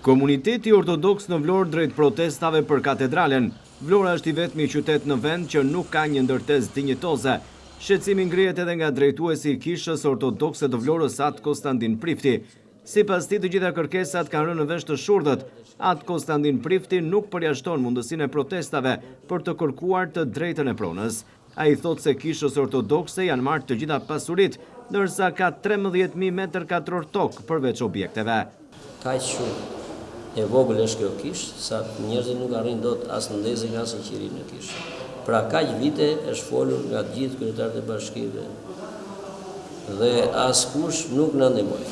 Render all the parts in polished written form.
Komuniteti ortodoks në Vlorë drejt protestave për katedralen. Vlora është i vetmi qytet në vend që nuk ka një ndërtesë dinjitoze. Shqetësimi ngrihet edhe nga drejtuesi i Kishës Ortodokse të Vlorës At Konstantin Prifti. Sipas tij, të gjitha kërkesat kanë rënë në vesh të shurdhët. At Konstantin Prifti nuk përjashton mundësinë e protestave për të kërkuar të drejtën e pronës. Ai thotë se Kishës Ortodokse janë marrë të gjitha pasuritë, ndërsa ka 13.000 metër katror tokë përveç objekteve. Kaq shumë e vogël është kjo kishë, sa njerëzit nuk arrin dot as në ndezë nga asnjë qiri në kishë. Pra kaq vite është folur nga gjithë kryetarët e bashkive dhe askush nuk na ndihmoi.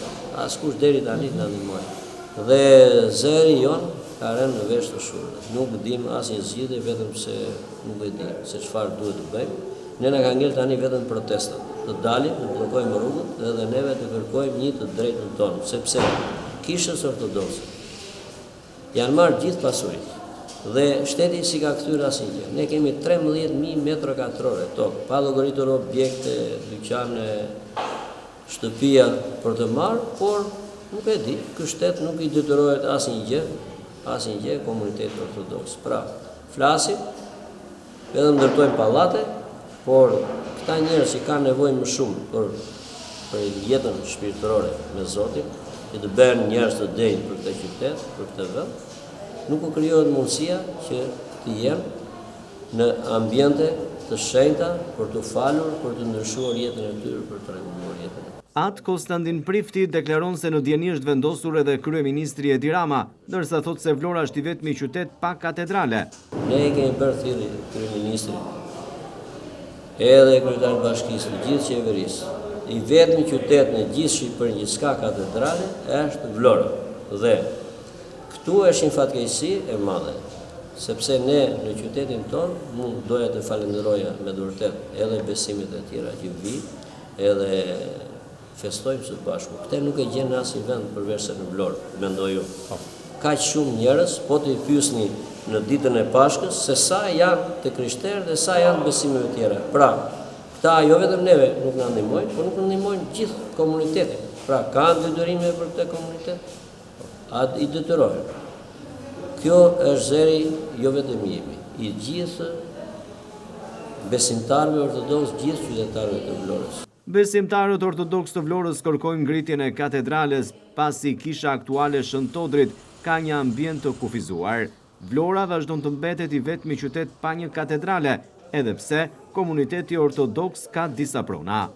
Askush deri tani na ndihmoi. Dhe zëri jon ka rënë në vesh të shurdhët. Nuk dim asnjë zgjidhje, vetëm se nuk e di se çfarë duhet të bëjmë. Ne na ka ngel tani vetëm protestat. Të dalim, të bllokojmë rrugët dhe neve të kërkojmë një të drejtën tonë, sepse Kishës Ortodokse janë marrë gjithë pasuritë dhe shteti si ka kthyer asnjë. Ne kemi 13.000 metra katrore tokë, pa llogaritur objekte, dyqane, shtëpia për të marrë, por nuk e di, ky shtet nuk i detyrohet asnjë gjë komunitetit ortodoks. Pra, flasim, vetëm ndërtojmë pallate, por këta njerëz që kanë nevojë më shumë për jetën shpirtërore me Zotin, që të bëhen njerëz të denjë për këtë qytet, për këtë vend, nuk u krijohet mundësia që të jenë në ambiente të shenjta për të falur, për të ndryshuar jetën e tyre, për të rregulluar jetën. At Konstantin Prifti deklaron se në dieni është vendosur edhe kryeministri Edi Rama, ndërsa thotë se Vlora është i vetmi qytet pa katedrale. Ne kemi bërë thirrje kryeministrit, edhe kryetar bashkisë, të gjithë qeverisë. I vetmi qytet në gjithë Shqipërinë që s'ka katedrale është Vlora. Dhe këtu është një fatkeqësi e madhe, sepse ne në qytetin tonë mund doja të falenderoja me vërtet edhe besimet e tjera që vijnë, edhe festojmë së bashku. Këtë nuk e gjen në asnjë vend përveç se në Vlorë, mendoj unë. Kaq shumë njerëz, po të i pyesni në ditën e Pashkës se sa janë të krishterë dhe sa janë besimeve tjera. Pra, këta jo vetëm neve nuk na ndihmojnë, por nuk ndihmojnë gjithë komunitetin. Pra, kanë detyrime për këtë komunitet, atë i detyrohen. Kjo është zëri jo vetëm jemi, i gjithë besimtarëve ortodoks, gjithë qytetarëve të Vlorës. Besimtarët ortodoks të Vlorës kërkojnë ngritjen e katedrales, pasi kisha aktuale Shën Todrit ka një ambient të kufizuar. Vlora vazhdon të mbetet i vetmi qytet pa një katedrale, edhe pse komuniteti ortodoks ka disa prona.